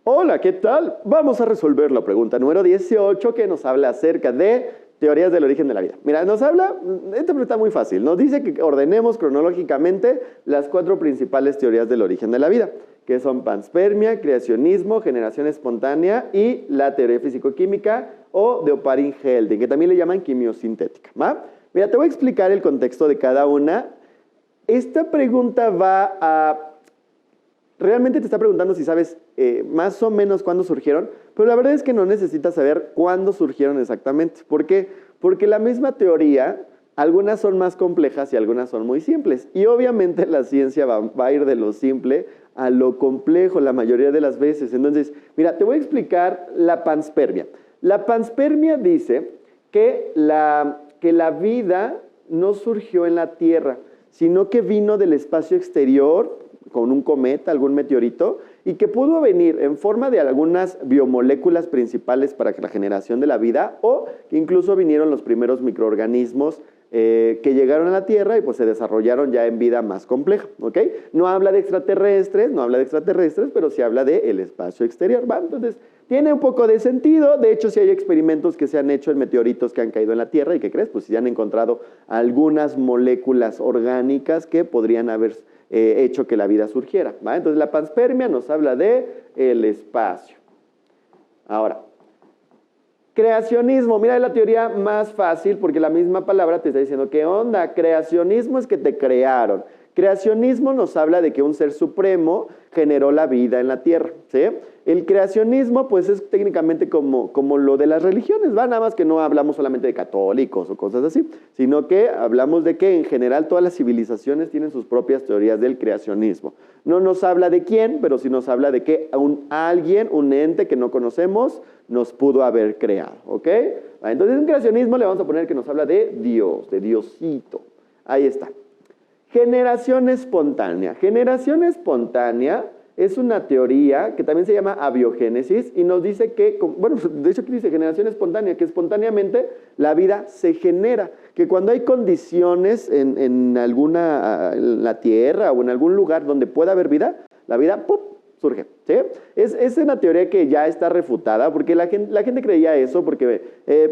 Hola, ¿qué tal? Vamos a resolver la pregunta número 18 que nos habla acerca de teorías del origen de la vida. Mira, esta pregunta está muy fácil. Nos dice que ordenemos cronológicamente las 4 principales teorías del origen de la vida, que son panspermia, creacionismo, generación espontánea y la teoría físico-química o de Oparin-Hellden, que también le llaman quimiosintética, ¿va? Mira, te voy a explicar el contexto de cada una. Esta pregunta realmente te está preguntando si sabes más o menos cuándo surgieron, pero la verdad es que no necesitas saber cuándo surgieron exactamente. ¿Por qué? Porque la misma teoría, algunas son más complejas y algunas son muy simples. Y obviamente la ciencia va a ir de lo simple a lo complejo la mayoría de las veces. Entonces, mira, te voy a explicar la panspermia. La panspermia dice que la vida no surgió en la Tierra, sino que vino del espacio exterior, con un cometa, algún meteorito, y que pudo venir en forma de algunas biomoléculas principales para la generación de la vida, o que incluso vinieron los primeros microorganismos que llegaron a la Tierra y pues se desarrollaron ya en vida más compleja, ¿ok? No habla de extraterrestres, pero sí habla del espacio exterior, ¿va? Entonces, tiene un poco de sentido. De hecho, sí hay experimentos que se han hecho en meteoritos que han caído en la Tierra y ¿qué crees? Pues sí han encontrado algunas moléculas orgánicas que podrían haber hecho que la vida surgiera, ¿va? Entonces, la panspermia nos habla de el espacio. Ahora, creacionismo, mira, es la teoría más fácil porque la misma palabra te está diciendo, ¿qué onda? Creacionismo es que te crearon. Creacionismo nos habla de que un ser supremo generó la vida en la Tierra, ¿sí? El creacionismo, pues, es técnicamente como lo de las religiones, ¿va? Nada más que no hablamos solamente de católicos o cosas así, sino que hablamos de que en general todas las civilizaciones tienen sus propias teorías del creacionismo. No nos habla de quién, pero sí nos habla de que alguien, un ente que no conocemos, nos pudo haber creado, ¿ok? Entonces, en creacionismo le vamos a poner que nos habla de Dios, de Diosito. Ahí está. Generación espontánea. Generación espontánea es una teoría que también se llama abiogénesis y nos dice que, bueno, de hecho aquí dice generación espontánea, que espontáneamente la vida se genera, que cuando hay condiciones en la Tierra o en algún lugar donde pueda haber vida, la vida, ¡pum!, surge, ¿sí? Es una teoría que ya está refutada porque la gente creía eso porque,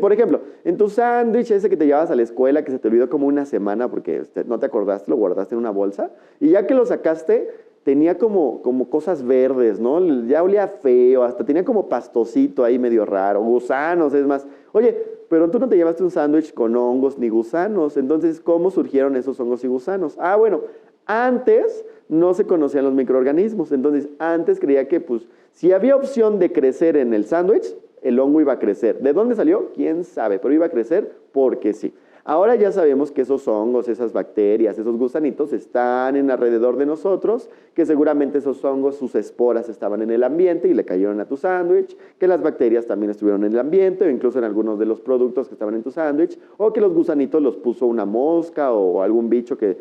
por ejemplo, en tu sándwich ese que te llevabas a la escuela que se te olvidó como una semana porque no te acordaste, lo guardaste en una bolsa y ya que lo sacaste tenía como cosas verdes, ¿no? Ya olía feo, hasta tenía como pastocito ahí medio raro, gusanos, es más. Oye, pero tú no te llevaste un sándwich con hongos ni gusanos, entonces, ¿cómo surgieron esos hongos y gusanos? Ah, bueno, antes no se conocían los microorganismos, entonces antes creía que pues si había opción de crecer en el sándwich, el hongo iba a crecer. ¿De dónde salió? ¿Quién sabe? Pero iba a crecer porque sí. Ahora ya sabemos que esos hongos, esas bacterias, esos gusanitos están alrededor de nosotros, que seguramente esos hongos, sus esporas estaban en el ambiente y le cayeron a tu sándwich, que las bacterias también estuvieron en el ambiente o incluso en algunos de los productos que estaban en tu sándwich, o que los gusanitos los puso una mosca o algún bicho que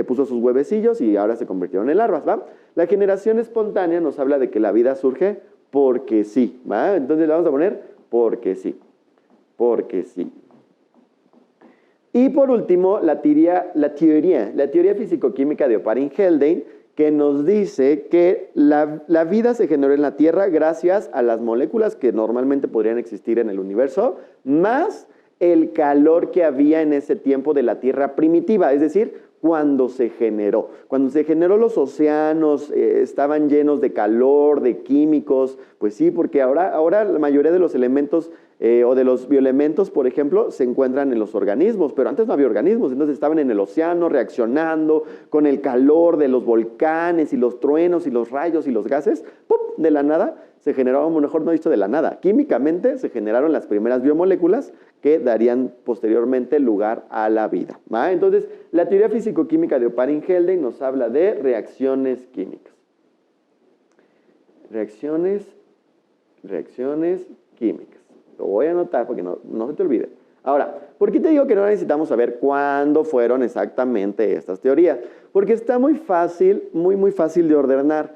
puso sus huevecillos y ahora se convirtieron en larvas, ¿va? La generación espontánea nos habla de que la vida surge porque sí, ¿va? Entonces le vamos a poner porque sí, porque sí. Y por último, la teoría físico-química de Oparin-Hellden, que nos dice que la vida se generó en la Tierra gracias a las moléculas que normalmente podrían existir en el universo, más el calor que había en ese tiempo de la Tierra primitiva, es decir, cuando se generó. Cuando se generó los océanos estaban llenos de calor, de químicos, pues sí, porque ahora la mayoría de los elementos o de los bioelementos, por ejemplo, se encuentran en los organismos, pero antes no había organismos, entonces estaban en el océano reaccionando con el calor de los volcanes y los truenos y los rayos y los gases, ¡pum!, de la nada se generó, mejor no dicho de la nada, químicamente se generaron las primeras biomoléculas que darían posteriormente lugar a la vida, ¿va? Entonces, la teoría físico-química de Oparin-Hellden nos habla de reacciones químicas. Reacciones químicas. Lo voy a anotar porque no se te olvide. Ahora, ¿por qué te digo que no necesitamos saber cuándo fueron exactamente estas teorías? Porque está muy fácil, muy fácil de ordenar.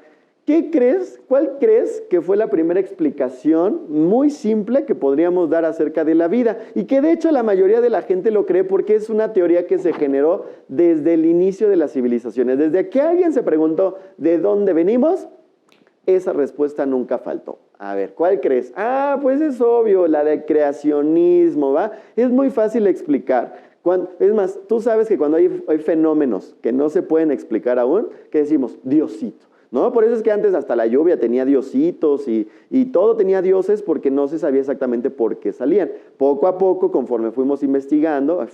¿Cuál crees que fue la primera explicación muy simple que podríamos dar acerca de la vida? Y que de hecho la mayoría de la gente lo cree porque es una teoría que se generó desde el inicio de las civilizaciones. Desde que alguien se preguntó ¿de dónde venimos? esa respuesta nunca faltó. A ver, ¿cuál crees? Ah, pues es obvio, la de creacionismo, ¿va? Es muy fácil explicar. Es más, tú sabes que cuando hay fenómenos que no se pueden explicar aún, ¿qué decimos? Diosito, ¿no? Por eso es que antes hasta la lluvia tenía diositos y todo tenía dioses porque no se sabía exactamente por qué salían. Poco a poco, conforme fuimos investigando,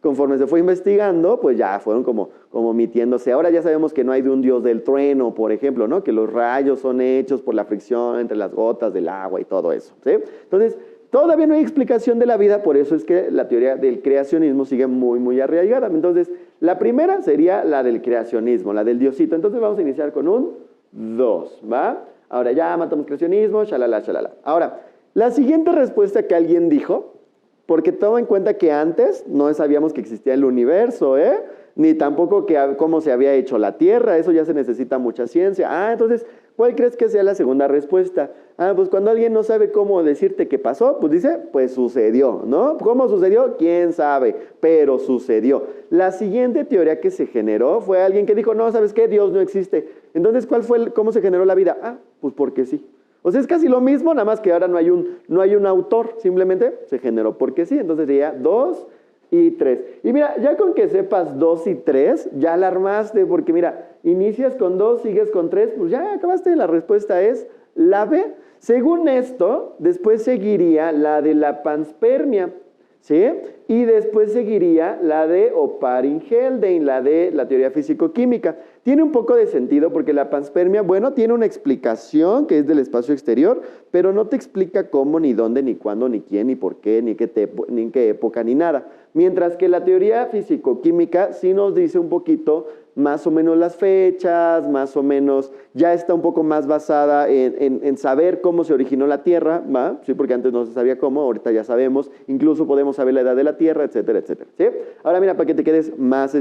conforme se fue investigando, pues ya fueron como mitiéndose. Ahora ya sabemos que no hay de un dios del trueno, por ejemplo, ¿no? Que los rayos son hechos por la fricción entre las gotas del agua y todo eso, ¿sí? Entonces, todavía no hay explicación de la vida, por eso es que la teoría del creacionismo sigue muy, muy arraigada. Entonces, la primera sería la del creacionismo, la del diosito. Entonces, vamos a iniciar con un 2, ¿va? Ahora ya matamos creacionismo, shalala, shalala. Ahora, la siguiente respuesta que alguien dijo, porque toma en cuenta que antes no sabíamos que existía el universo, ni tampoco cómo se había hecho la Tierra, eso ya se necesita mucha ciencia. Entonces, ¿cuál crees que sea la segunda respuesta? Pues cuando alguien no sabe cómo decirte qué pasó, pues dice, pues sucedió, ¿no? ¿Cómo sucedió? ¿Quién sabe? Pero sucedió. La siguiente teoría que se generó fue alguien que dijo, no, ¿sabes qué? Dios no existe. Entonces, ¿cómo se generó la vida? Pues porque sí. O sea, es casi lo mismo, nada más que ahora no hay un autor, simplemente se generó porque sí. Entonces sería 2 y 3. Y mira, ya con que sepas 2 y 3, ya la armaste, porque mira, inicias con 2, sigues con 3, pues ya acabaste. La respuesta es la B. Según esto, después seguiría la de la panspermia, ¿sí? Y después seguiría la de Oparin-Haldane, la de la teoría físico-química. Tiene un poco de sentido porque la panspermia, bueno, tiene una explicación que es del espacio exterior, pero no te explica cómo, ni dónde, ni cuándo, ni quién, ni por qué, ni en qué época, ni nada. Mientras que la teoría físico-química sí nos dice un poquito más o menos las fechas, más o menos ya está un poco más basada en saber cómo se originó la Tierra, ¿va? Sí, porque antes no se sabía cómo, ahorita ya sabemos, incluso podemos saber la edad de la Tierra, etcétera, etcétera, ¿sí? Ahora mira, para que te quedes más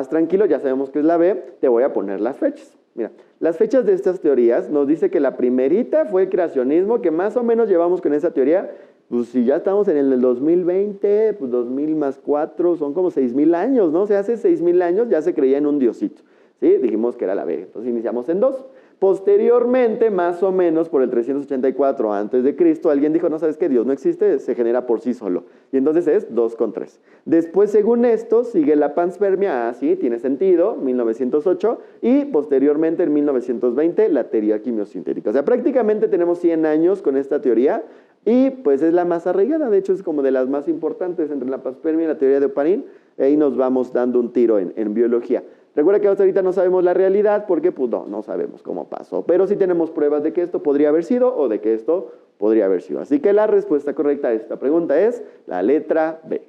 tranquilo, ya sabemos que es la B, te voy a poner las fechas. Mira, las fechas de estas teorías nos dice que la primerita fue el creacionismo, que más o menos llevamos con esa teoría. Pues si ya estamos en el 2020, pues 2000 más 4 son como 6,000 años, ¿no? O sea, hace 6,000 años ya se creía en un diosito, ¿sí? Dijimos que era la B, entonces iniciamos en 2. Posteriormente, más o menos por el 384 a.C., alguien dijo, no, ¿sabes qué? Dios no existe, se genera por sí solo. Y entonces es 2 con 3. Después, según esto, sigue la panspermia, sí, tiene sentido, 1908, y posteriormente, en 1920, la teoría quimiosintética. O sea, prácticamente tenemos 100 años con esta teoría, y pues es la más arraigada, de hecho es como de las más importantes entre la panspermia y la teoría de Oparin. Ahí nos vamos dando un tiro en biología. Recuerda que hasta ahorita no sabemos la realidad porque pues no sabemos cómo pasó, pero sí tenemos pruebas de que esto podría haber sido o de que esto podría haber sido. Así que la respuesta correcta a esta pregunta es la letra B.